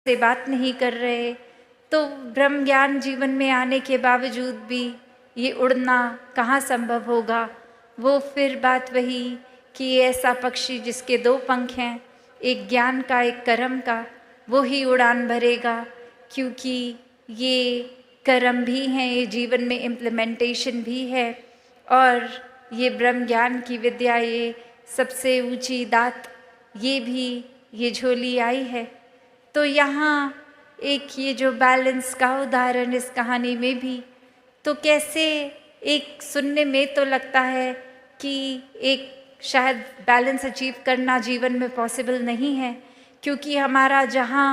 से बात नहीं कर रहे, तो ब्रह्म ज्ञान जीवन में आने के बावजूद भी ये उड़ना कहाँ संभव होगा। वो फिर बात वही कि ऐसा पक्षी जिसके 2 पंख हैं, एक ज्ञान का एक कर्म का, वो ही उड़ान भरेगा, क्योंकि ये कर्म भी हैं, ये जीवन में इम्प्लीमेंटेशन भी है, और ये ब्रह्म ज्ञान की विद्या, ये सबसे ऊंची दात, ये भी ये झोली आई है। तो यहाँ एक ये जो बैलेंस का उदाहरण इस कहानी में भी, तो कैसे एक सुनने में तो लगता है कि एक शायद बैलेंस अचीव करना जीवन में पॉसिबल नहीं है, क्योंकि हमारा जहाँ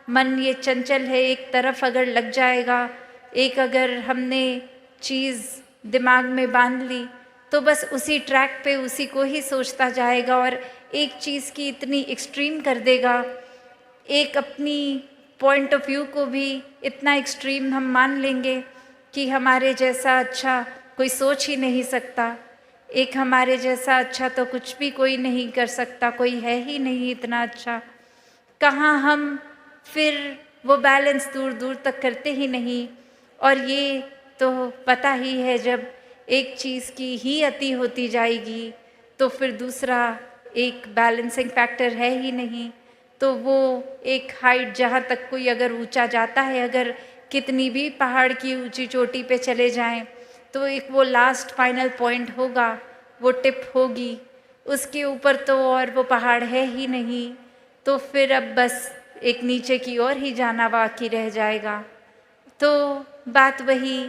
मन ये चंचल है, एक तरफ अगर लग जाएगा, एक अगर हमने चीज़ दिमाग में बांध ली, तो बस उसी ट्रैक पे उसी को ही सोचता जाएगा और एक चीज़ की इतनी एक्सट्रीम कर देगा, एक अपनी पॉइंट ऑफ व्यू को भी इतना एक्सट्रीम हम मान लेंगे कि हमारे जैसा अच्छा कोई सोच ही नहीं सकता, एक हमारे जैसा अच्छा तो कुछ भी कोई नहीं कर सकता, कोई है ही नहीं इतना अच्छा। कहाँ हम फिर वो बैलेंस दूर दूर तक करते ही नहीं। और ये तो पता ही है, जब एक चीज़ की ही अति होती जाएगी तो फिर दूसरा एक बैलेंसिंग फैक्टर है ही नहीं। तो वो एक हाइट जहाँ तक कोई अगर ऊंचा जाता है, अगर कितनी भी पहाड़ की ऊंची चोटी पे चले जाएं, तो एक वो लास्ट फाइनल पॉइंट होगा, वो टिप होगी, उसके ऊपर तो और वो पहाड़ है ही नहीं। तो फिर अब बस एक नीचे की ओर ही जाना बाकी रह जाएगा। तो बात वही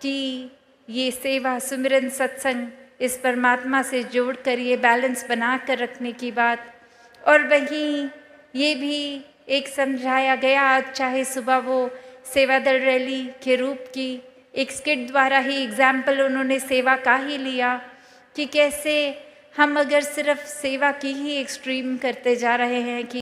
कि ये सेवा, सुमिरन, सत्संग, इस परमात्मा से जोड़कर ये बैलेंस बना कर रखने की बात। और वहीं ये भी एक समझाया गया, आज चाहे सुबह वो सेवा दल रैली के रूप की एक स्किट द्वारा ही एग्जाम्पल उन्होंने सेवा का ही लिया कि कैसे हम अगर सिर्फ सेवा की ही एक्सट्रीम करते जा रहे हैं कि